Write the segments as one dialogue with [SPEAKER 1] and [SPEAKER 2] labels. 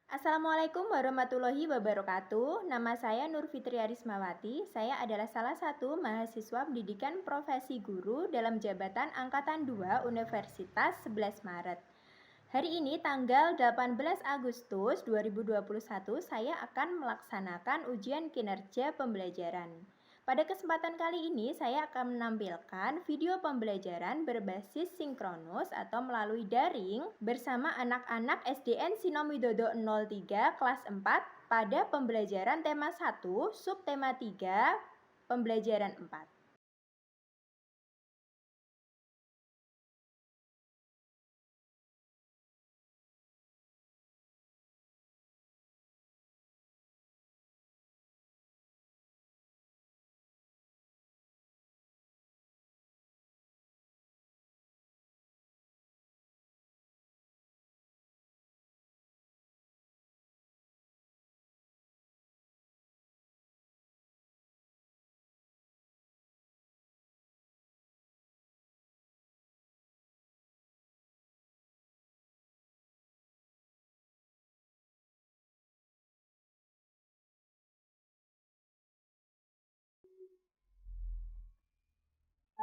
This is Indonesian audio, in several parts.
[SPEAKER 1] Assalamualaikum warahmatullahi wabarakatuh. Nama saya Nur Fitri Arismawati. Saya adalah salah satu mahasiswa pendidikan profesi guru dalam jabatan Angkatan 2 Universitas 11 Maret. Hari ini tanggal 18 Agustus 2021 saya akan melaksanakan ujian kinerja pembelajaran. Pada kesempatan kali ini saya akan menampilkan video pembelajaran berbasis sinkronus atau melalui daring bersama anak-anak SDN Sinom Widodo 03 kelas 4 pada pembelajaran tema 1, subtema 3, pembelajaran 4.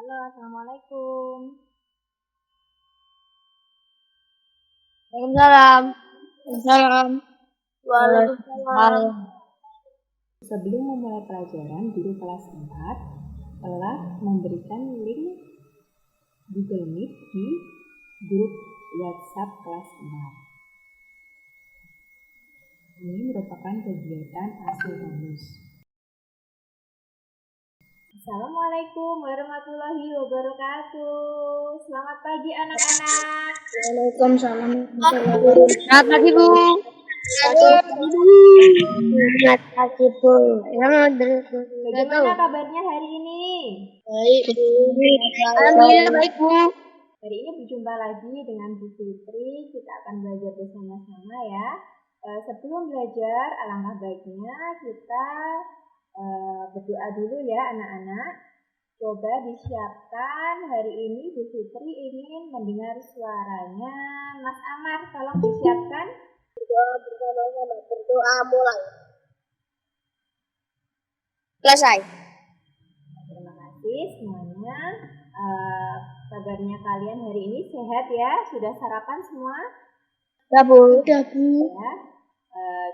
[SPEAKER 1] Halo, Assalamualaikum.
[SPEAKER 2] Waalaikumsalam. Waalaikumsalam.
[SPEAKER 3] Waalaikumsalam.
[SPEAKER 1] Sebelum memulai pelajaran, guru kelas 4 telah memberikan link Google Meet di grup WhatsApp kelas 4. Ini merupakan kegiatan asyncronus. Assalamualaikum warahmatullahi wabarakatuh. Selamat pagi anak-anak.
[SPEAKER 3] Waalaikumsalam.
[SPEAKER 2] Selamat pagi, Bu.
[SPEAKER 3] Selamat pagi, Bu.
[SPEAKER 1] Bagaimana kabarnya hari ini?
[SPEAKER 3] Baik, Bu.
[SPEAKER 2] Alhamdulillah baik, Bu.
[SPEAKER 1] Hari ini berjumpa lagi dengan Bu Fitri. Kita akan belajar bersama-sama ya. Sebelum belajar, alangkah baiknya kita berdoa dulu ya anak-anak. Coba disiapkan, hari ini Bu Fitri ingin mendengar suaranya Mas Amar. Tolong disiapkan.
[SPEAKER 3] Bersama-sama berdoa mulai. Selesai.
[SPEAKER 1] Terima kasih semuanya. Kabarnya kalian hari ini sehat ya? Sudah sarapan semua?
[SPEAKER 3] Ya, Bu. Sudah, Bu.
[SPEAKER 1] Ya.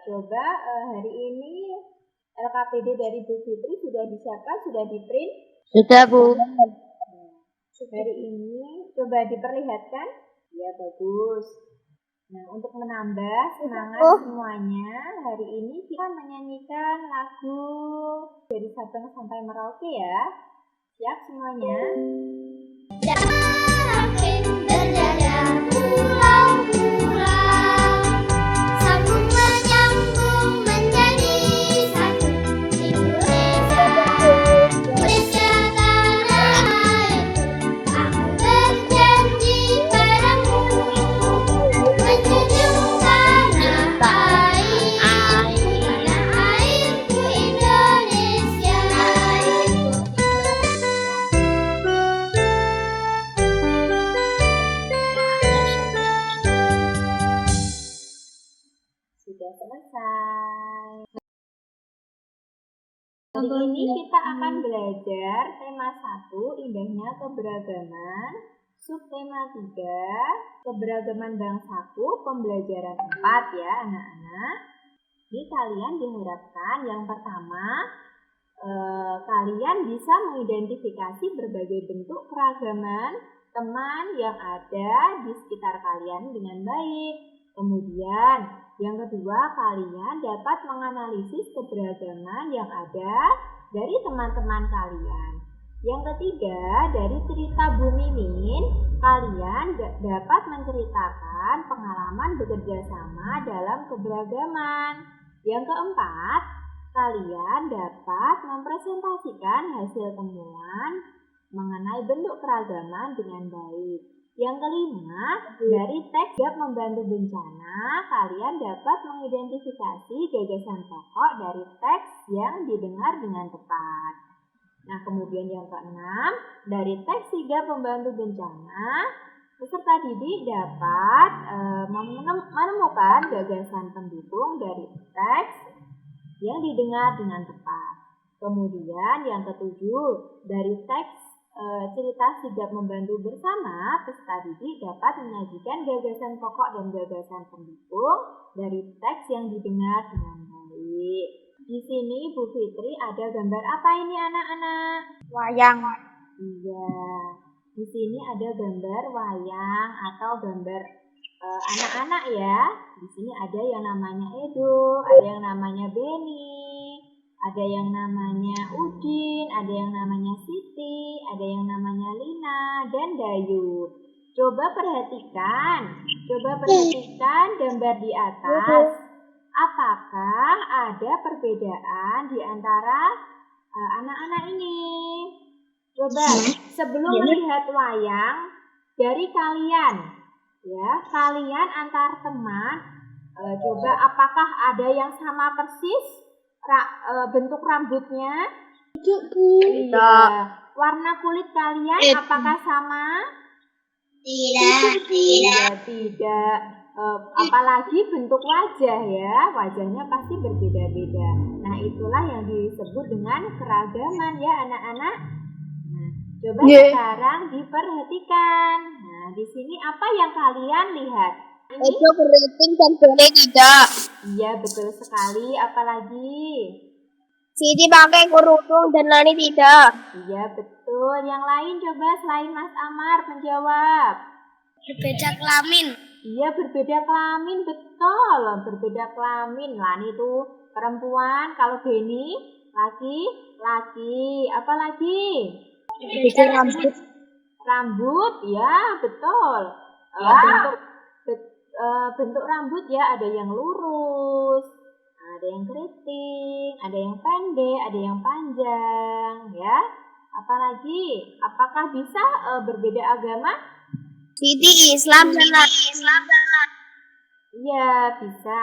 [SPEAKER 1] Coba hari ini LKPD dari Bu Fitri sudah disiapkan, sudah di-print?
[SPEAKER 2] Sudah, Bu.
[SPEAKER 1] Hari ini coba diperlihatkan. Ya, bagus. Nah, untuk menambah semangat semuanya, hari ini kita menyanyikan lagu dari Sabang sampai Merauke ya. Siap semuanya?
[SPEAKER 4] Makin berjaya pulau-pulau, sambung menyambung menjadi satu Indonesia. Indonesia tanah airku, aku berjanji padamu, menjunjung tanah airku Indonesia.
[SPEAKER 1] Sudah selesai. Hari ini kita akan belajar tema 1, indahnya keberagaman, subtema 3, keberagaman bangsaku, pembelajaran 4 ya anak-anak. Jadi kalian diharapkan yang pertama, kalian bisa mengidentifikasi berbagai bentuk keragaman teman yang ada di sekitar kalian dengan baik. Kemudian yang kedua, kalian dapat menganalisis keberagaman yang ada dari teman-teman kalian. Yang ketiga, dari cerita Bu Mimin, kalian dapat menceritakan pengalaman bekerja sama dalam keberagaman. Yang keempat, kalian dapat mempresentasikan hasil temuan mengenai bentuk keragaman dengan baik. Yang kelima, dari teks siap membantu bencana, kalian dapat mengidentifikasi gagasan pokok dari teks yang didengar dengan tepat. Nah, kemudian yang keenam, dari teks sigap membantu bencana, Peserta didik dapat menemukan gagasan pendukung dari teks yang didengar dengan tepat. Kemudian yang ketujuh, dari teks cerita sigap membantu bersama, peserta didik dapat menyajikan gagasan pokok dan gagasan pendukung dari teks yang didengar dengan baik. Di sini Bu Fitri ada gambar apa ini anak-anak?
[SPEAKER 3] Wayang.
[SPEAKER 1] Iya, di sini ada gambar wayang atau gambar anak-anak ya. Di sini ada yang namanya Edo, ada yang namanya Beni, ada yang namanya Udin, ada yang namanya Siti, ada yang namanya Lina, dan Dayu. Coba perhatikan gambar di atas. Apakah ada perbedaan di antara anak-anak ini? Coba sebelum melihat wayang, dari kalian, ya, kalian antar teman, coba apakah ada yang sama persis bentuk rambutnya? Iya. Warna kulit kalian apakah sama? Tidak. Apalagi bentuk wajah ya, wajahnya pasti berbeda-beda. Nah, itulah yang disebut dengan keragaman ya anak-anak. Nah, coba sekarang diperhatikan. Nah, di sini apa yang kalian lihat? Ini
[SPEAKER 3] Edo keriting dan Beni tidak.
[SPEAKER 1] iya, betul sekali. Apalagi?
[SPEAKER 3] Siti pakai kerudung dan Lani tidak.
[SPEAKER 1] Iya, betul. Yang lain coba selain Mas Amar menjawab.
[SPEAKER 3] Berbeda kelamin.
[SPEAKER 1] Iya, berbeda kelamin, betul. Berbeda kelamin. Lani itu perempuan, kalau Beni laki-laki. Apa lagi?
[SPEAKER 3] Berbeda rambut.
[SPEAKER 1] Rambut, ya betul. Bentuk rambut ya, ada yang lurus, ada yang keriting, ada yang pendek, ada yang panjang, ya. Apalagi? Apakah bisa berbeda agama?
[SPEAKER 3] Siti Islam dan
[SPEAKER 1] Iya, bisa.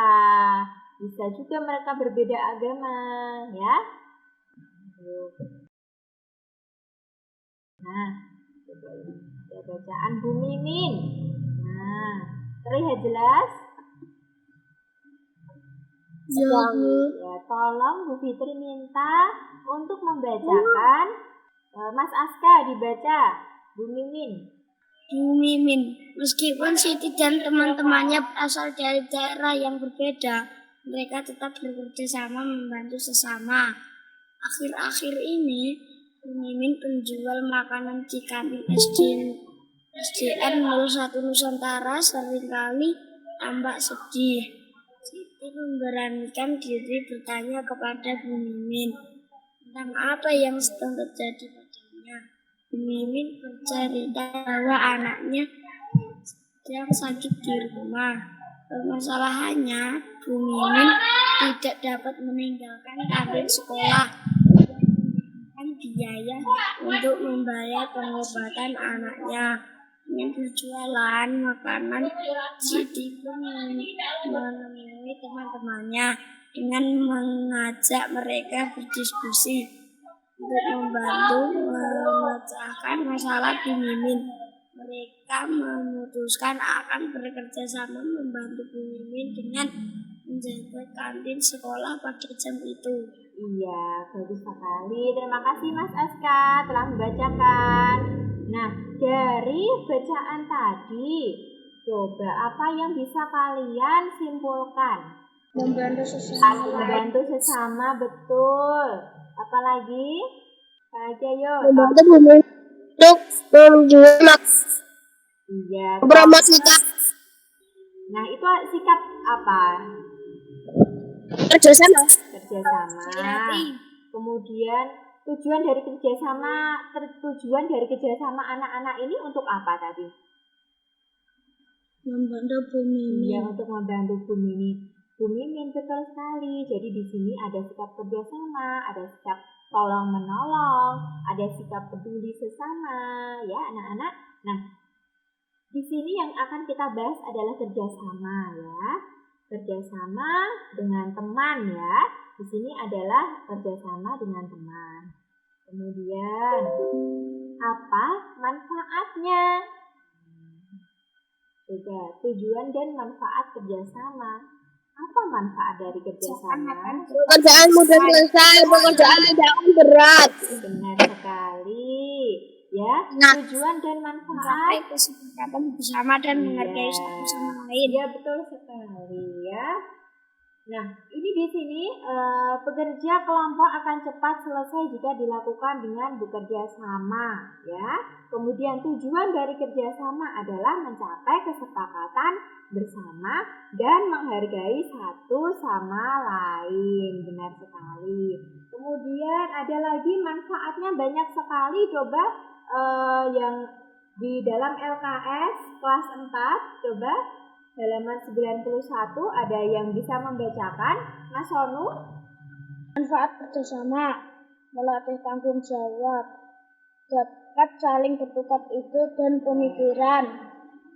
[SPEAKER 1] Bisa juga mereka berbeda agama, ya. Nah, coba ini ada bacaan Bu Mimin. Nah, terlihat jelas?
[SPEAKER 3] Ya,
[SPEAKER 1] Ya, tolong Bu Fitri minta untuk membacakan. Mas Aska dibaca, Bu Mimin.
[SPEAKER 5] Bu Mimin, meskipun Siti dan teman-temannya berasal dari daerah yang berbeda, mereka tetap bekerja sama membantu sesama. Akhir-akhir ini, Bu Mimin penjual makanan di kantin SDN 01 Nusantara seringkali tampak sedih. Siti memberanikan diri bertanya kepada Bu Mimin tentang apa yang sedang terjadi padanya. Bu Mimin bercerita bahwa anaknya sedang sakit di rumah. Permasalahannya, Bu Mimin tidak dapat meninggalkan kantin sekolah dan biaya untuk membayar pengobatan anaknya. Dengan berjualan makanan, Siti pun menemui teman-temannya dengan mengajak mereka berdiskusi untuk membantu memecahkan masalah Bu Mimin. Mereka memutuskan akan bekerja sama membantu Bu Mimin dengan menjaga kantin sekolah pada jam itu.
[SPEAKER 1] Iya, bagus sekali. Terima kasih Mas Aska telah membacakan. Nah, dari bacaan tadi, coba apa yang bisa kalian simpulkan?
[SPEAKER 5] Membantu sesama.
[SPEAKER 1] Membantu sesama, betul. Apalagi? Aja yuk.
[SPEAKER 3] membantu Bu Mimin untuk menjual
[SPEAKER 1] Iya.
[SPEAKER 3] promosikan
[SPEAKER 1] Nah, itu sikap apa?
[SPEAKER 3] kerjasama.
[SPEAKER 1] Kerjasama. Kemudian tujuan dari kerjasama anak-anak ini untuk apa tadi?
[SPEAKER 5] Membantu Bu Mimin.
[SPEAKER 1] Iya, untuk membantu Bu Mimin. Bu Mimin, betul sekali. Jadi di sini ada sikap kerjasama, ada sikap tolong menolong, ada sikap peduli sesama, ya anak-anak. Nah, di sini yang akan kita bahas adalah kerjasama, ya. Kerjasama dengan teman, ya. Di sini adalah kerjasama dengan teman. Kemudian, apa manfaatnya? Coba, tujuan dan manfaat kerjasama. Apa manfaat dari kerjasama?
[SPEAKER 3] Pekerjaan mudah selesai, pekerjaan tidak akan berat.
[SPEAKER 1] Benar sekali. Ya,
[SPEAKER 5] Nah.
[SPEAKER 1] tujuan dan
[SPEAKER 5] Mencapai
[SPEAKER 1] manfaat.
[SPEAKER 5] kesepakatan bersama dan menghargai
[SPEAKER 1] Iya.
[SPEAKER 5] satu sama lain.
[SPEAKER 1] Iya, betul sekali ya. Nah, ini di sini pekerja kelompok akan cepat selesai jika dilakukan dengan bekerja sama, ya. Kemudian tujuan dari kerjasama adalah mencapai kesepakatan bersama dan menghargai satu sama lain. Benar sekali. Kemudian ada lagi manfaatnya banyak sekali. Coba yang di dalam LKS kelas 4, coba halaman 91 ada yang bisa membacakan? Mas Sonu?
[SPEAKER 5] Manfaat kerjasama, melatih tanggung jawab, dapat saling bertukar ide dan pemikiran,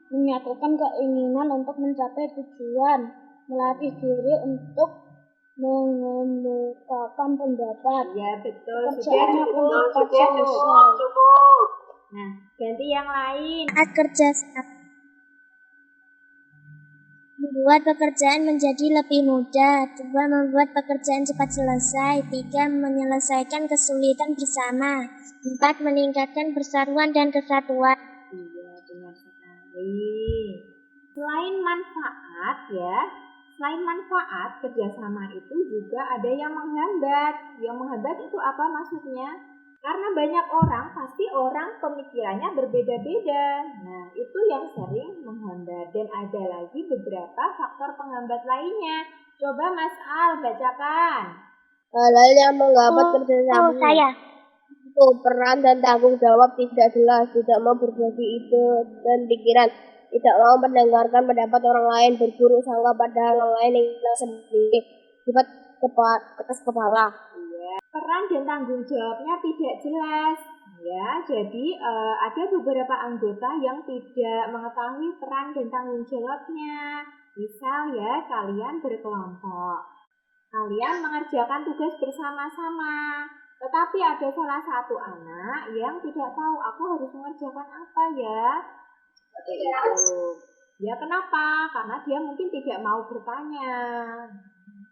[SPEAKER 5] menyatukan keinginan untuk mencapai tujuan, melatih diri untuk mengemukakan pendapat.
[SPEAKER 1] Ya betul, sudah
[SPEAKER 5] Pekerjaan
[SPEAKER 1] cukup,
[SPEAKER 5] cepat selesai.
[SPEAKER 1] cukup. Nah, ganti yang lain.
[SPEAKER 4] Manfaat kerjasama membuat pekerjaan menjadi lebih mudah. 2. Membuat pekerjaan cepat selesai. 3. Menyelesaikan kesulitan bersama. 4. Meningkatkan persatuan dan kesatuan.
[SPEAKER 1] Iya, benar sekali. Selain manfaat ya, selain manfaat kerjasama itu juga ada yang menghambat. Yang menghambat itu apa maksudnya? Karena banyak orang, pasti orang pemikirannya berbeda-beda. Nah, itu yang sering menghambat. Dan ada lagi beberapa faktor penghambat lainnya. Coba Mas Al bacakan.
[SPEAKER 3] Hal-hal yang menghambat kerjasama.
[SPEAKER 4] saya.
[SPEAKER 3] Itu peran dan tanggung jawab tidak jelas, tidak mau berbagi ide dan pikiran, tidak mau mendengarkan pendapat orang lain, berburuk sangka pada orang lain yang sendiri, sifat keras kepala.
[SPEAKER 1] Peran dan tanggung jawabnya tidak jelas. Ya, jadi ada beberapa anggota yang tidak mengetahui peran dan tanggung jawabnya. Misal ya, kalian berkelompok. Kalian mengerjakan tugas bersama-sama. Tetapi ada salah satu anak yang tidak tahu aku harus mengerjakan apa ya. Seperti itu. Ya kenapa? Karena dia mungkin tidak mau bertanya.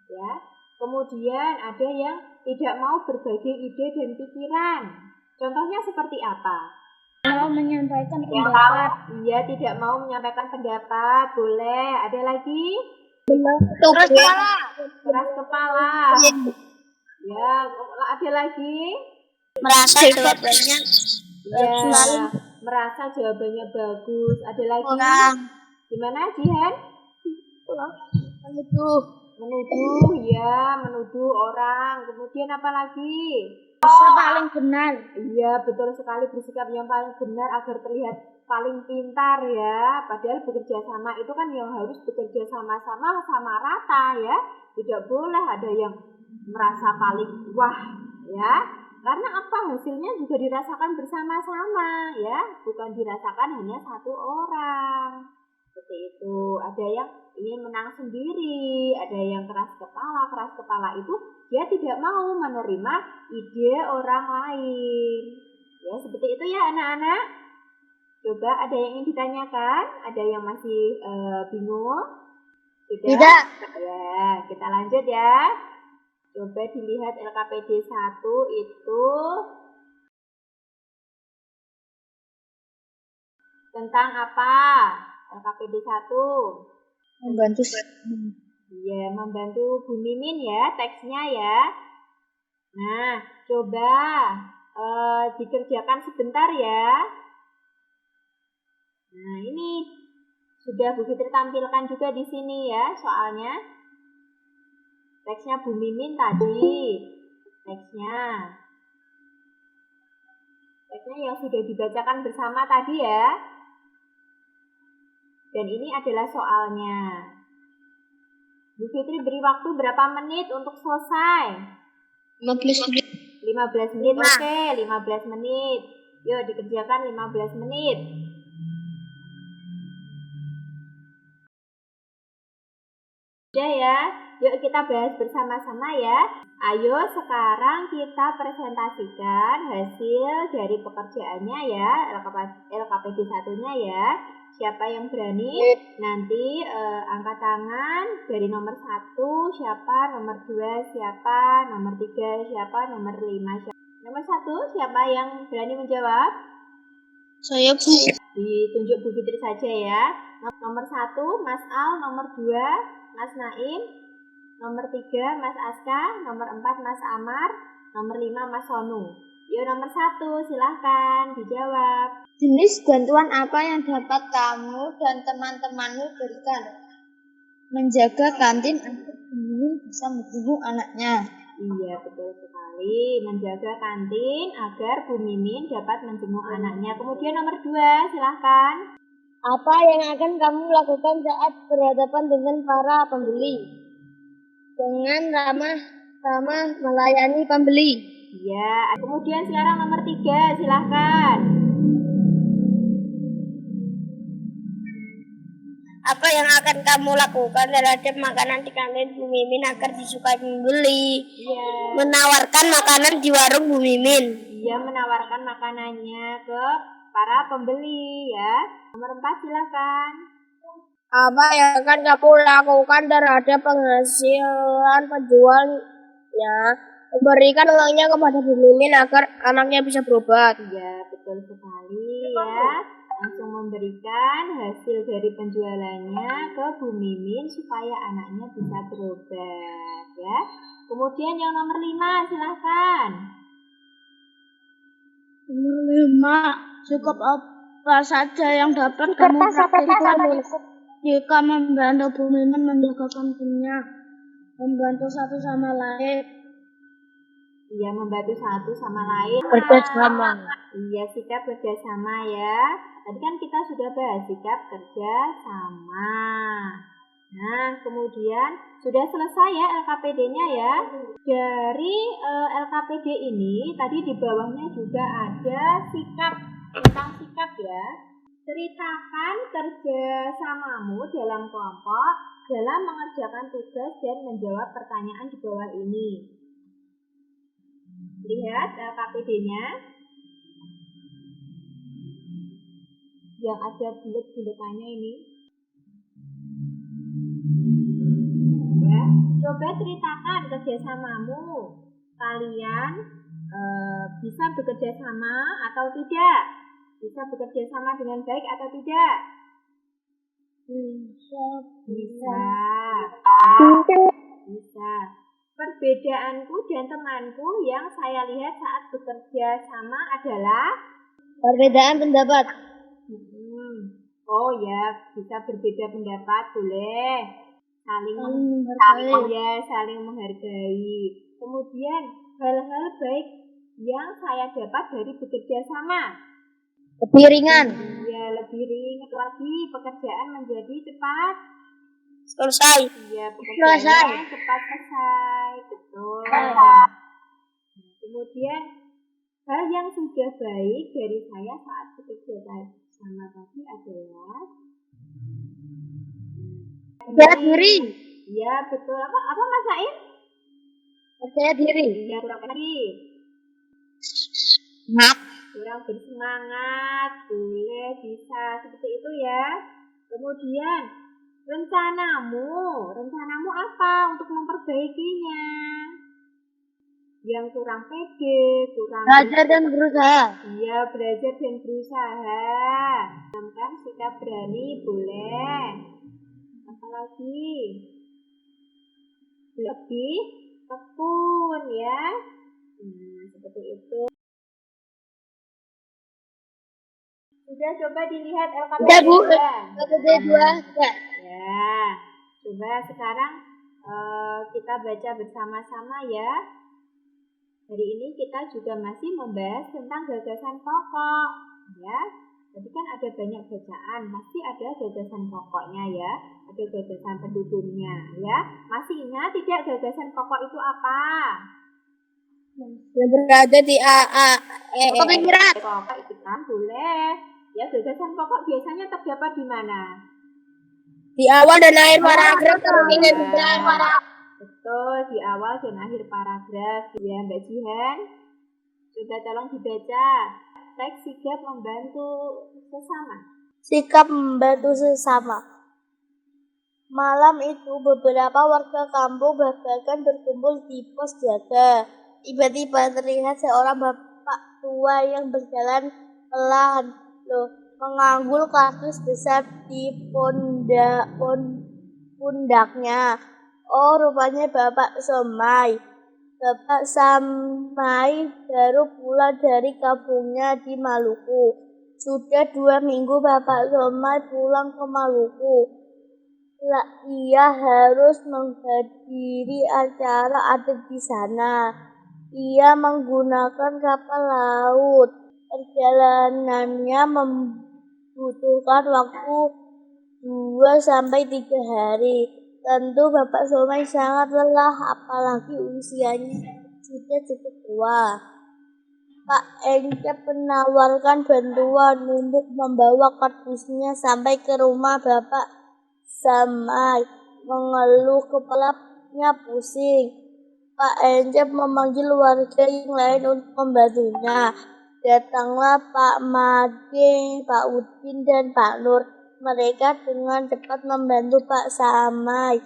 [SPEAKER 1] Ya. Kemudian ada yang tidak mau berbagi ide dan pikiran. Contohnya seperti apa?
[SPEAKER 5] Mau menyampaikan
[SPEAKER 1] Yang
[SPEAKER 5] pendapat.
[SPEAKER 1] Iya, tidak mau menyampaikan pendapat. Boleh. Ada lagi? Keras kepala. Ya, ada lagi?
[SPEAKER 2] Merasa jawabannya
[SPEAKER 1] Ya, merasa jawabannya bagus. Ada lagi?
[SPEAKER 2] kurang.
[SPEAKER 1] Gimana, Jihan? Menuduh, ya, menuduh orang. Kemudian apa lagi?
[SPEAKER 5] Merasa paling benar.
[SPEAKER 1] Iya, betul sekali, bersikap yang paling benar agar terlihat paling pintar ya. Padahal bekerja sama itu kan yang harus bekerja sama-sama sama rata ya. Tidak boleh ada yang merasa paling wah ya. Karena apa? Hasilnya juga dirasakan bersama-sama ya, bukan dirasakan hanya satu orang. Seperti itu. Ada yang ingin menang sendiri, ada yang keras kepala. Keras kepala itu dia tidak mau menerima ide orang lain. Ya, seperti itu ya anak-anak. Coba ada yang ingin ditanyakan? Ada yang masih bingung? Sudah?
[SPEAKER 2] Tidak.
[SPEAKER 1] Ya, kita lanjut ya. Coba dilihat LKPD 1 itu tentang apa? LKPD 1
[SPEAKER 2] Membantu.
[SPEAKER 1] Iya, membantu Bu Mimin ya teksnya ya. Nah, coba dikerjakan sebentar ya. Nah, ini sudah Bu Fitri tampilkan juga di sini ya soalnya. Teksnya Bu Mimin tadi. Teksnya yang sudah dibacakan bersama tadi ya. Dan ini adalah soalnya. Bu Fitri beri waktu berapa menit untuk selesai?
[SPEAKER 2] 15 menit.
[SPEAKER 1] 15 menit, oke, 15 menit. Yuk dikerjakan 15 menit. Sudah ya, yuk kita bahas bersama-sama ya. Ayo sekarang kita presentasikan hasil dari pekerjaannya ya, LKPD 1-nya ya. Siapa yang berani? Nanti angkat tangan dari nomor 1 siapa, nomor 2 siapa, nomor 3 siapa, nomor 5 siapa. Nomor 1 siapa yang berani menjawab?
[SPEAKER 2] Saya Bu.
[SPEAKER 1] Ditunjuk Bu Fitri saja ya. Nomor 1 Mas Al, nomor 2 Mas Naim, nomor 3 Mas Aska, nomor 4 Mas Amar, nomor 5 Mas Sonu. Yuk nomor 1 silahkan dijawab.
[SPEAKER 5] Jenis bantuan apa yang dapat kamu dan teman-temanmu berikan? Menjaga kantin agar pemimpin bisa menjenguk anaknya.
[SPEAKER 1] Iya betul sekali, menjaga kantin agar Bu Mimin dapat menjenguk anaknya. Kemudian nomor 2 silahkan.
[SPEAKER 3] Apa yang akan kamu lakukan saat berhadapan dengan para pembeli? Dengan ramah melayani pembeli.
[SPEAKER 1] Iya, kemudian sekarang nomor 3 silahkan.
[SPEAKER 3] Apa yang akan kamu lakukan terhadap makanan di kantin Bu Mimin agar disukai pembeli?
[SPEAKER 1] Iya.
[SPEAKER 3] Menawarkan makanan di warung Bu Mimin.
[SPEAKER 1] Dia menawarkan makanannya ke para pembeli ya. Nomor 4 silakan.
[SPEAKER 3] Apa yang akan kamu lakukan terhadap penghasilan penjualnya? Memberikan uangnya kepada Bu Mimin agar anaknya bisa berobat.
[SPEAKER 1] Iya, betul sekali ya. Langsung memberikan hasil dari penjualannya ke Bu Mimin supaya anaknya bisa berobat ya. Kemudian yang nomor 5 silahkan.
[SPEAKER 5] Nomor 5, cukup apa saja yang dapat kamu praktikkan jika membantu Bu Mimin menjaga kantinnya, membantu satu sama lain.
[SPEAKER 1] Iya, membantu satu sama lain.
[SPEAKER 3] Bersama.
[SPEAKER 1] Iya, sikap kerjasama ya. Tadi kan kita sudah bahas sikap kerjasama. Nah, kemudian sudah selesai ya LKPD-nya ya. Dari LKPD ini, tadi di bawahnya juga ada sikap, tentang sikap ya. Ceritakan kerjasamamu dalam kelompok dalam mengerjakan tugas dan menjawab pertanyaan di bawah ini. Lihat LKPD-nya. Yang ada bulet-buletannya ini. Ya, coba ceritakan kerjasamamu. Kalian bisa bekerja sama atau tidak? Bisa bekerja sama dengan baik atau tidak? Bisa. Bisa. Perbedaanku dan temanku yang saya lihat saat bekerja sama adalah
[SPEAKER 3] Perbedaan pendapat.
[SPEAKER 1] Oh ya, bisa berbeda pendapat, boleh. Saling menghargai. Kemudian hal-hal baik yang saya dapat dari bekerja sama.
[SPEAKER 3] Lebih ringan.
[SPEAKER 1] Ya, lebih ringan lagi, pekerjaan menjadi cepat
[SPEAKER 3] Selesai.
[SPEAKER 1] Iya, pekerjaannya cepat selesai. Betul. Kemudian hal yang sudah baik dari saya saat bekerja sama tadi adalah
[SPEAKER 3] Percaya diri.
[SPEAKER 1] Iya, betul. Apa Mas Said?
[SPEAKER 3] Percaya diri.
[SPEAKER 1] Iya, kurang tadi.
[SPEAKER 3] Semangat.
[SPEAKER 1] Kurang bersemangat, boleh, bisa seperti itu ya. Kemudian rencanamu apa untuk memperbaikinya? Yang kurang pede, kurang
[SPEAKER 3] Belajar dan berusaha.
[SPEAKER 1] Iya, belajar dan berusaha. Kan sikap berani boleh. Apalagi lebih tekun ya. Seperti itu. Sudah coba dilihat LKPD.
[SPEAKER 3] Sudah Bu. LKPD 2.
[SPEAKER 1] Ya. Coba sekarang kita baca bersama-sama ya. Hari ini kita juga masih membahas tentang gagasan pokok ya. Tadi kan ada banyak bacaan, pasti ada gagasan pokoknya ya, ada gagasan pendukungnya ya. Masih ingat tidak gagasan pokok itu apa?
[SPEAKER 3] Yang berada di pemikiran.
[SPEAKER 1] Pokok itu kan boleh. Ya, gagasan pokok biasanya terdapat di mana?
[SPEAKER 3] Di awal dan akhir paragraf paragraf.
[SPEAKER 1] Betul, di awal dan akhir paragraf ya Mbak Jihan. Coba tolong dibaca. Teks sigap membantu sesama.
[SPEAKER 5] sikap membantu sesama. Malam itu beberapa warga kampung bahkan berkumpul di pos jaga. Tiba-tiba terlihat seorang bapak tua yang berjalan pelan, menganggul kardus besar di pundaknya. Oh, rupanya Bapak Somai. Bapak Somai baru pulang dari kampungnya di Maluku. Sudah 2 minggu Bapak Somai pulang ke Maluku. Ia harus menghadiri acara adat di sana. Ia menggunakan kapal laut. Perjalanannya membutuhkan waktu 2-3 hari. Tentu Bapak Somai sangat lelah, apalagi usianya sudah cukup tua. Pak Encep menawarkan bantuan untuk membawa kardusnya sampai ke rumah Bapak Somai. Mengeluh kepalanya pusing. Pak Encep memanggil warga yang lain untuk membantunya. Datanglah Pak Made, Pak Udin, dan Pak Nur. Mereka dengan cepat membantu Pak Somai.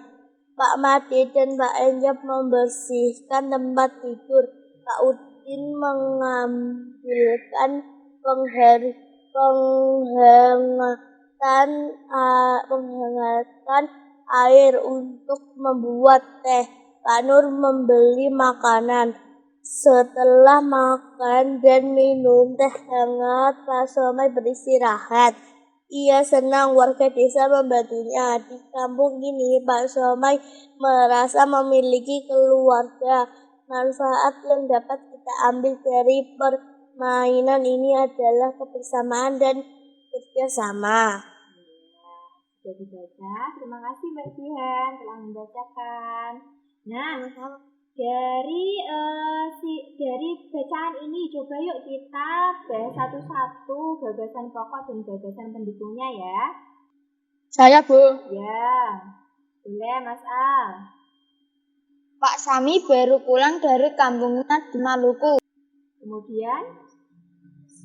[SPEAKER 5] Pak Made dan Pak Encep membersihkan tempat tidur. Pak Udin mengambilkan penghangatan air untuk membuat teh. Pak Nur membeli makanan. Setelah makan dan minum teh hangat, Pak Somai beristirahat. Ia senang warga desa membantunya. Di kampung ini, Pak Somai merasa memiliki keluarga. Manfaat yang dapat kita ambil dari permainan ini adalah kebersamaan dan kerjasama.
[SPEAKER 1] Sudah dibaca. Terima kasih Mbak Jihan telah membacakan. Nah, dari bacaan ini coba yuk kita bahas satu-satu gagasan pokok dan gagasan pendukungnya ya.
[SPEAKER 2] Saya, Bu.
[SPEAKER 1] Ya, boleh Mas Al.
[SPEAKER 2] Pak Sami baru pulang dari kampungnya di Maluku.
[SPEAKER 1] Kemudian?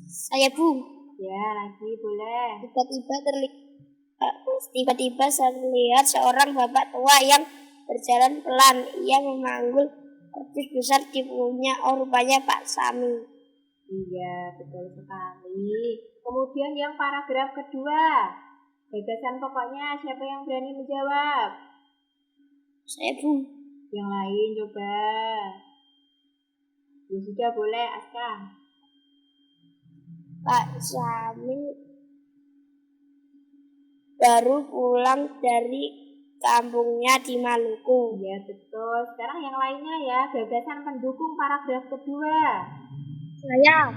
[SPEAKER 3] Saya, Bu.
[SPEAKER 1] Ya, lagi boleh.
[SPEAKER 3] Tiba-tiba saya melihat seorang bapak tua yang berjalan pelan. Ia memanggul kardus besar di punggungnya. Oh, rupanya Pak Sami.
[SPEAKER 1] Iya, betul sekali. Kemudian yang paragraf kedua. Gagasan pokoknya siapa yang berani menjawab?
[SPEAKER 3] Saya, Bu.
[SPEAKER 1] Yang lain coba. Ya sudah boleh, Aska.
[SPEAKER 3] Pak Sami baru pulang dari kampungnya di Maluku.
[SPEAKER 1] Ya betul. Sekarang yang lainnya ya, gagasan pendukung paragraf kedua.
[SPEAKER 3] Saya.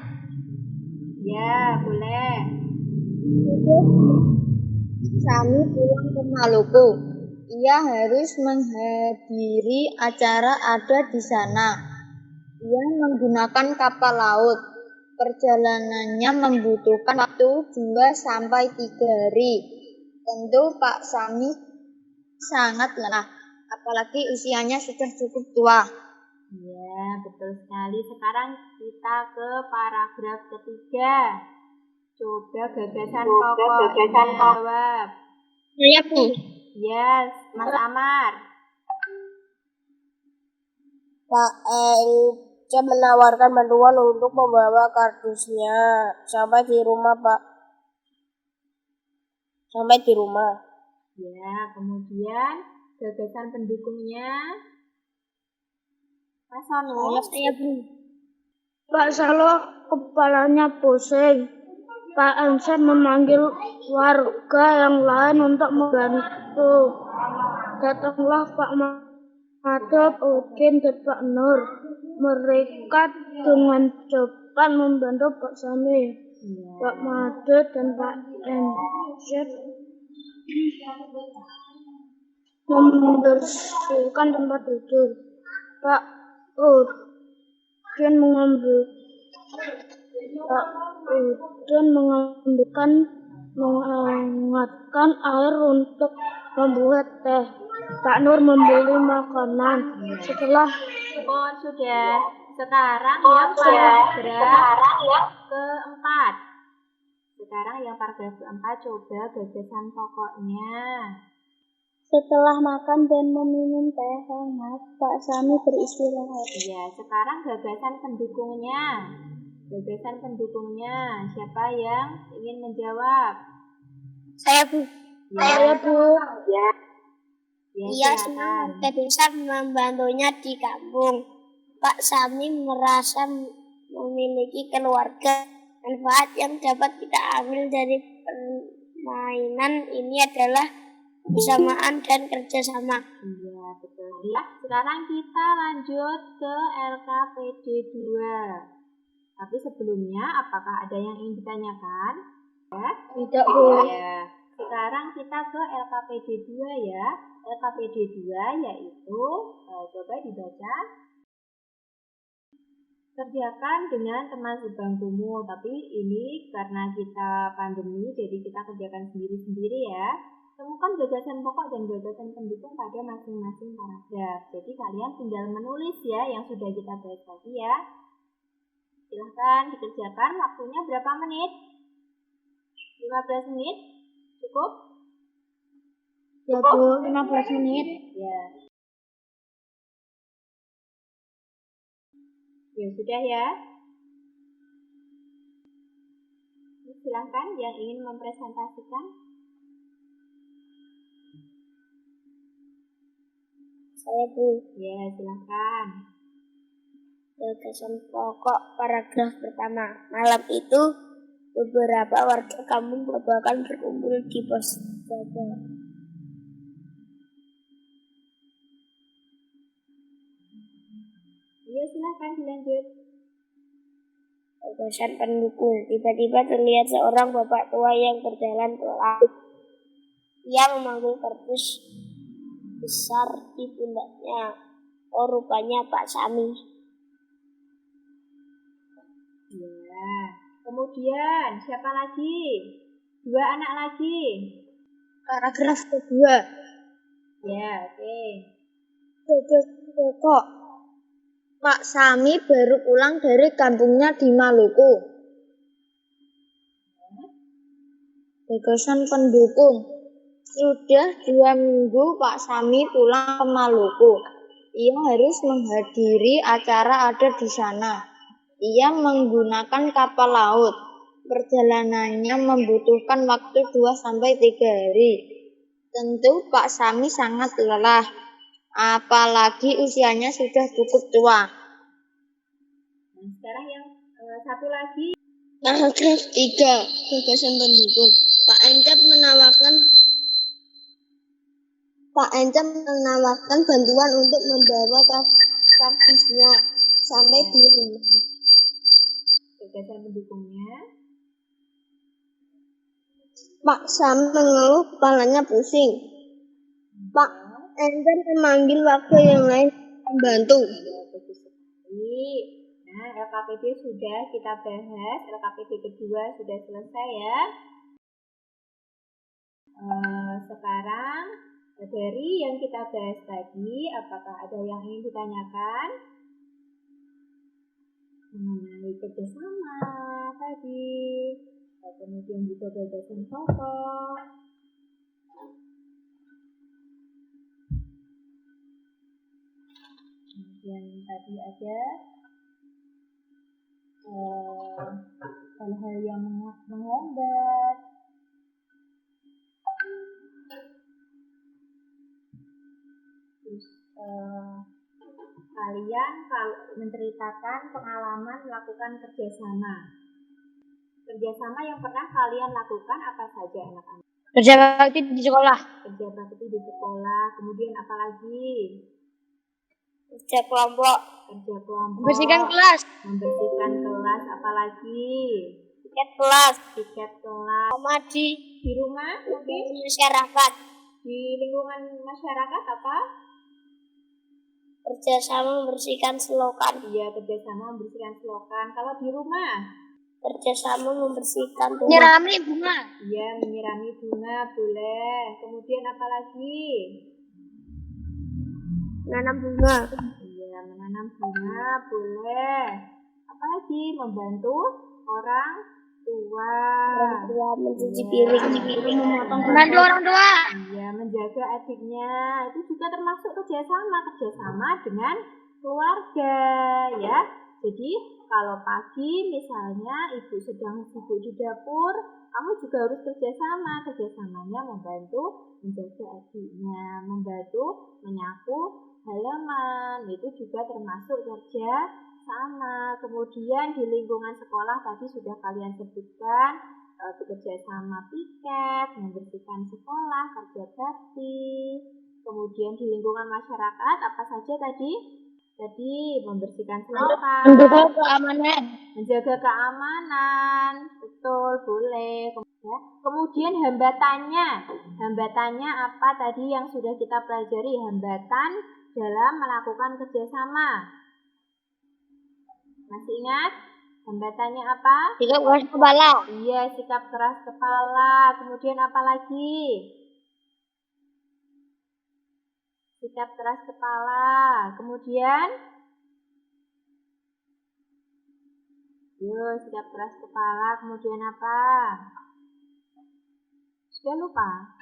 [SPEAKER 1] Ya, boleh.
[SPEAKER 2] Sami pulang ke Maluku. Ia harus menghadiri acara adat di sana. Ia menggunakan kapal laut. Perjalanannya membutuhkan waktu 2-3 hari. Tentu Pak Sami sangat lelah, apalagi usianya sudah cukup tua.
[SPEAKER 1] Ya, betul sekali. Sekarang kita ke paragraf ketiga. Coba gagasan pokoknya jawab.
[SPEAKER 3] Saya, Bu.
[SPEAKER 1] Yes, Mas Amar.
[SPEAKER 3] Pak Encep menawarkan bantuan untuk membawa kardusnya sampai di rumah, Pak. Sampai di rumah.
[SPEAKER 1] Ya, kemudian gagasan pendukungnya Mas Sono.
[SPEAKER 3] Saya, Bu.
[SPEAKER 5] Pak Salo kepalanya pusing. Pak Encep memanggil warga yang lain untuk membantu. Datanglah Pak Made, Udin, dan Pak Nur. Mereka dengan cepat membantu Pak Sami. Pak Made dan Pak Encep membersihkan tempat tidur. Pak Udin menghangatkan air untuk membuat teh. Pak Nur membeli makanan. Setelah
[SPEAKER 1] Sudah. Sekarang yang paragraf keempat. sekarang yang paragraf keempat, coba gagasan pokoknya.
[SPEAKER 5] Setelah makan dan meminum teh hangat, Pak Sami beristirahat.
[SPEAKER 1] Ya, sekarang gagasan pendukungnya. Gagasan pendukungnya, siapa yang ingin menjawab?
[SPEAKER 2] Saya Bu.
[SPEAKER 1] Ya,
[SPEAKER 5] Bu.
[SPEAKER 1] ya
[SPEAKER 2] Ia
[SPEAKER 1] silakan.
[SPEAKER 2] senang warga desa membantunya di kampung. Pak Sami merasa memiliki keluarga. Manfaat yang dapat kita ambil dari permainan ini adalah kebersamaan dan kerjasama.
[SPEAKER 1] Iya, betul. Ya, sekarang kita lanjut ke LKPD 2. Tapi sebelumnya, apakah ada yang ingin ditanyakan?
[SPEAKER 5] Tidak, Bu.
[SPEAKER 1] Ya, sekarang kita ke LKPD 2 ya. LKPD 2 yaitu, coba dibaca. Kerjakan dengan teman sebangkumu, tapi ini karena kita pandemi, jadi kita kerjakan sendiri-sendiri ya. Temukan gagasan pokok dan gagasan pendukung pada masing-masing paragraf. Jadi kalian tinggal menulis ya yang sudah kita bahas tadi ya. Silahkan dikerjakan, waktunya berapa menit? 15 menit? Cukup?
[SPEAKER 5] Ya, Bu, 15 menit.
[SPEAKER 1] Ya. Ya sudah ya. Silahkan yang ingin mempresentasikan.
[SPEAKER 2] Saya Bu.
[SPEAKER 1] Ya, silahkan.
[SPEAKER 2] Gagasan pokok paragraf pertama. Malam itu beberapa warga kampung Babakan berkumpul di pos jaga.
[SPEAKER 1] Iya, silahkan dilanjut.
[SPEAKER 2] Gagasan pendukung. Tiba-tiba terlihat seorang bapak tua yang berjalan pelan. Ia memanggul kardus besar di pundaknya. Oh, rupanya Pak Sami.
[SPEAKER 1] Ya. Kemudian siapa lagi? 2 anak lagi.
[SPEAKER 5] Paragraf kedua.
[SPEAKER 1] Ya, oke.
[SPEAKER 5] Gagasan pokok. Pak Sami baru pulang dari kampungnya di Maluku. Gagasan pendukung. Sudah 2 minggu Pak Sami pulang ke Maluku. Ia harus menghadiri acara adat di sana. Ia menggunakan kapal laut. Perjalanannya membutuhkan waktu 2-3 hari. Tentu Pak Sami sangat lelah. Apalagi usianya sudah cukup tua.
[SPEAKER 1] Nah, sekarang yang satu lagi.
[SPEAKER 5] Paragraf 3. Gagasan pendukung. Pak Encep menawarkan bantuan untuk membawa kardusnya sampai di rumah.
[SPEAKER 1] Gagasan pendukungnya.
[SPEAKER 5] Pak Sam mengeluh kepalanya pusing. Pak Encep memanggil warga yang lain membantu.
[SPEAKER 1] Ya, bagus sekali. Nah, LKPD sudah kita bahas. LKPD kedua sudah selesai ya. Sekarang dari yang kita bahas tadi, apakah ada yang ingin ditanyakan mengenai kerjasama tadi, kemudian juga gagasan pokok? Kemudian tadi ada hal-hal yang menghambat. Terus kalian menceritakan pengalaman melakukan kerjasama. Kerjasama yang pernah kalian lakukan apa saja anak-anak?
[SPEAKER 5] Kerja bakti di sekolah.
[SPEAKER 1] Kerja bakti di sekolah, kemudian apa lagi?
[SPEAKER 2] Kerja kelompok.
[SPEAKER 1] Kerja kelompok.
[SPEAKER 5] Membersihkan kelas.
[SPEAKER 1] Membersihkan kelas, apa lagi?
[SPEAKER 2] Tiket kelas.
[SPEAKER 1] Tiket kelas.
[SPEAKER 2] Sama di
[SPEAKER 1] rumah mungkin?
[SPEAKER 2] masyarakat.
[SPEAKER 1] Di lingkungan masyarakat apa?
[SPEAKER 2] Kerjasama membersihkan selokan.
[SPEAKER 1] Iya, kerjasama membersihkan selokan. Kalau di rumah?
[SPEAKER 2] Kerjasama membersihkan rumah.
[SPEAKER 5] Menyirami bunga.
[SPEAKER 1] Iya, menyirami bunga boleh. Kemudian apa lagi?
[SPEAKER 2] Menanam bunga.
[SPEAKER 1] Iya, menanam bunga boleh. Apa lagi? Membantu orang tua.
[SPEAKER 3] Orang tua mencuci piring.
[SPEAKER 5] Memotong
[SPEAKER 2] Bantu orang tua.
[SPEAKER 1] Iya, menjaga adiknya. Itu juga termasuk kerjasama dengan keluarga, ya. Jadi, kalau pagi misalnya ibu sedang sibuk di dapur, kamu juga harus kerjasama. Kerjasamanya membantu menjaga adiknya, membantu menyapu halaman. Itu juga termasuk kerja sama. Kemudian di lingkungan sekolah tadi sudah kalian sebutkan, bekerja sama piket, membersihkan sekolah, kerja bakti. Kemudian di lingkungan masyarakat apa saja tadi? Tadi membersihkan selokan, menjaga keamanan, betul, boleh. Ya. Kemudian hambatannya apa tadi yang sudah kita pelajari? Hambatan dalam melakukan kerjasama. Masih ingat? Hambatannya apa?
[SPEAKER 2] Sikap keras kepala.
[SPEAKER 1] Iya, sikap keras kepala. Kemudian apa lagi? Sikap keras kepala. Kemudian? Yuk, sikap keras kepala. Kemudian apa? Sudah lupa?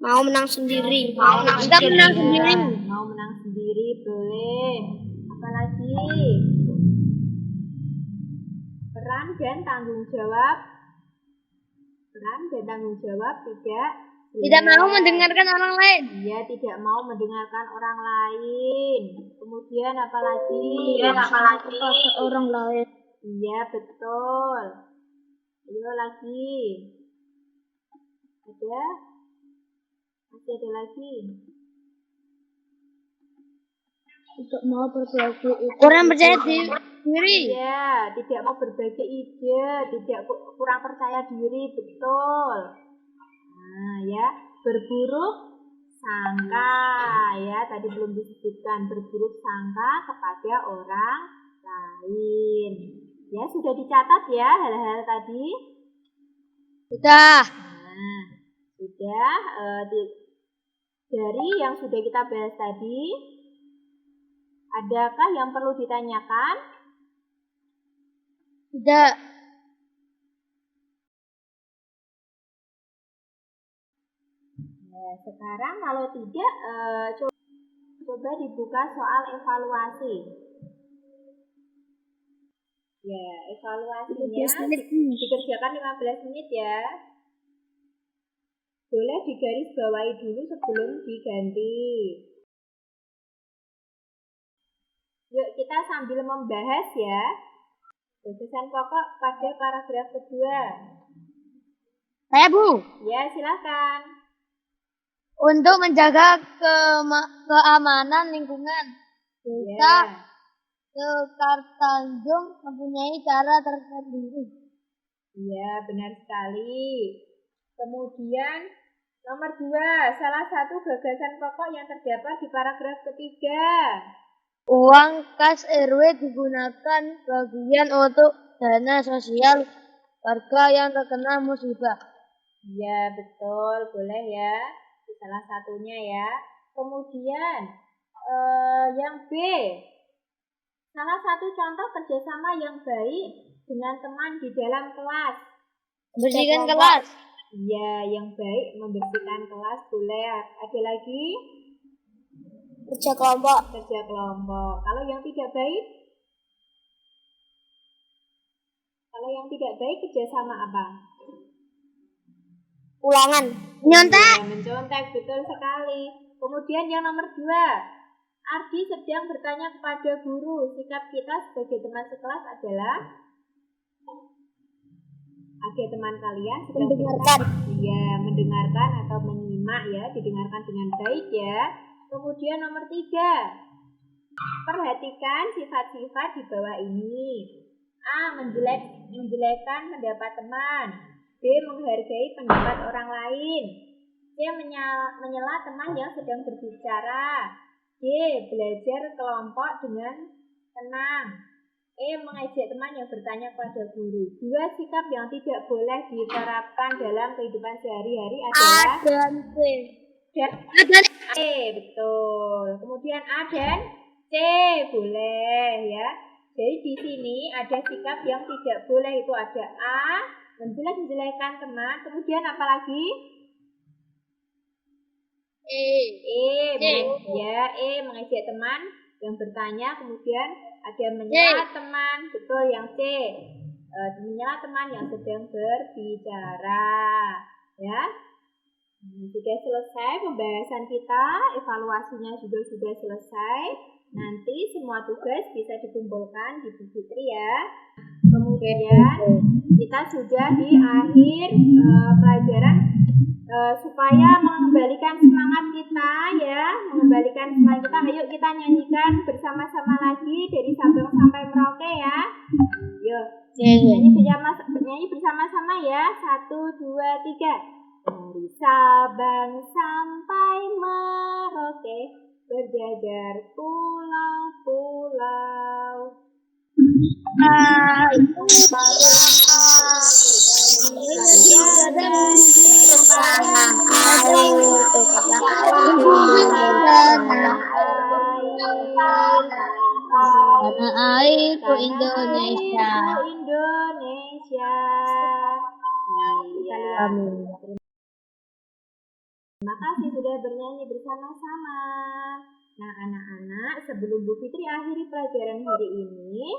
[SPEAKER 2] Mau menang sendiri.
[SPEAKER 1] Kita
[SPEAKER 2] menang sendiri.
[SPEAKER 1] Mau menang sendiri, boleh. Apalagi? Peran dan tanggung jawab. Tidak
[SPEAKER 2] mau mendengarkan orang lain.
[SPEAKER 1] Iya, tidak mau mendengarkan orang lain. Kemudian apalagi?
[SPEAKER 5] kepada orang lain.
[SPEAKER 1] Iya, betul. Ayo lagi. Ada? Masih ada lagi?
[SPEAKER 5] Tidak mau berbagi itu.
[SPEAKER 2] Kurang percaya diri.
[SPEAKER 1] Iya, tidak mau berbagi ide, kurang percaya diri, betul. Nah, ya, berburuk sangka, ya, tadi belum disebutkan, berburuk sangka kepada orang lain. Ya, sudah dicatat ya hal-hal tadi?
[SPEAKER 2] Sudah.
[SPEAKER 1] Nah, sudah dari yang sudah kita bahas tadi, adakah yang perlu ditanyakan?
[SPEAKER 2] Tidak.
[SPEAKER 1] Nah, sekarang kalau tidak, coba dibuka soal evaluasi. Ya, evaluasinya dikerjakan 15 menit ya. Boleh digarisbawahi dulu sebelum diganti. Yuk, kita sambil membahas ya. Gagasan pokok pada paragraf kedua.
[SPEAKER 2] Saya, Bu.
[SPEAKER 1] Ya, silakan.
[SPEAKER 2] Untuk menjaga keamanan lingkungan, desa Sekar Tanjung mempunyai cara tersendiri.
[SPEAKER 1] Iya, benar sekali. Kemudian nomor 2, salah satu gagasan pokok yang terdapat di paragraf ketiga.
[SPEAKER 2] Uang kas RW digunakan bagian untuk dana sosial warga yang terkena musibah.
[SPEAKER 1] Iya, betul, boleh ya. Salah satunya ya. Kemudian yang B, salah satu contoh kerjasama yang baik dengan teman di dalam kelas.
[SPEAKER 2] Membersihkan kelas.
[SPEAKER 1] Iya, yang baik membersihkan kelas, boleh. Ada lagi?
[SPEAKER 3] Kerja kelompok.
[SPEAKER 1] Kalau yang tidak baik? Kerjasama apa?
[SPEAKER 3] Ulangan.
[SPEAKER 2] Menyontek.
[SPEAKER 1] Ya, mencontek, betul sekali. Kemudian yang nomor 2, Ardi sedang bertanya kepada guru. Sikap kita sebagai teman sekelas adalah agar teman kalian sedang
[SPEAKER 3] Mendengarkan.
[SPEAKER 1] mendengarkan atau menyimak ya, didengarkan dengan baik ya. Kemudian nomor 3, perhatikan sifat-sifat di bawah ini. A. Menjelekkan pendapat teman. B. Menghargai pendapat orang lain. C. Menyela teman yang sedang berbicara. D. Belajar kelompok dengan tenang. E. Mengejek teman yang bertanya kepada guru. 2 sikap yang tidak boleh diterapkan dalam kehidupan sehari-hari adalah
[SPEAKER 2] A dan C.
[SPEAKER 1] dan E, betul. Kemudian A dan C, boleh ya. Jadi di sini ada sikap yang tidak boleh, itu ada A, menjelek-jelekan teman, kemudian apa lagi? Mengejek teman yang bertanya, kemudian ada menyela teman, betul yang C. Menyela teman yang sedang berbicara, ya. Sudah selesai pembahasan kita, evaluasinya juga sudah selesai. Nanti semua tugas bisa dikumpulkan di Bu Fitri ya. Kemudian kita sudah di akhir pelajaran, supaya mengembalikan semangat kita ya, ayo kita nyanyikan bersama-sama lagi dari Sabang sampai Merauke ya. Yuk, nyanyi bersama-sama ya. 1, 2, 3. Dari Sabang sampai Merauke, berjajar pulau-pulau.
[SPEAKER 5] Tanah airku Indonesia.
[SPEAKER 1] Terima kasih sudah bernyanyi bersama-sama. Nah, anak-anak, sebelum Bu Fitri akhiri pelajaran hari ini,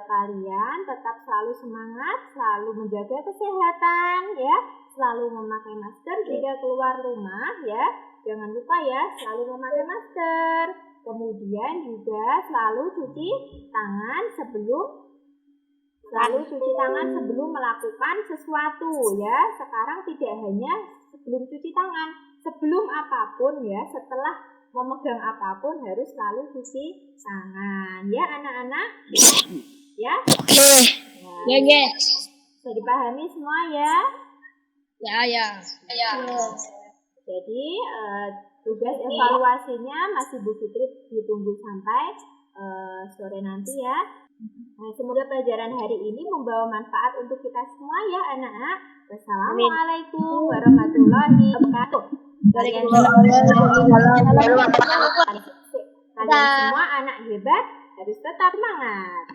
[SPEAKER 1] kalian tetap selalu semangat, selalu menjaga kesehatan ya, selalu memakai masker jika keluar rumah ya. Jangan lupa ya, selalu memakai masker. Kemudian juga selalu cuci tangan sebelum melakukan sesuatu ya. Sekarang tidak hanya sebelum cuci tangan, sebelum apapun ya, setelah memegang apapun harus selalu cuci tangan ya anak-anak ya. Bisa dipahami semua ya. Ya. Jadi tugas evaluasinya masih Bu Fitri ditunggu sampai sore nanti ya. Nah, semoga pelajaran hari ini membawa manfaat untuk kita semua ya anak-anak. Wassalamualaikum warahmatullahi wabarakatuh. Kalian semua anak hebat harus tetap semangat.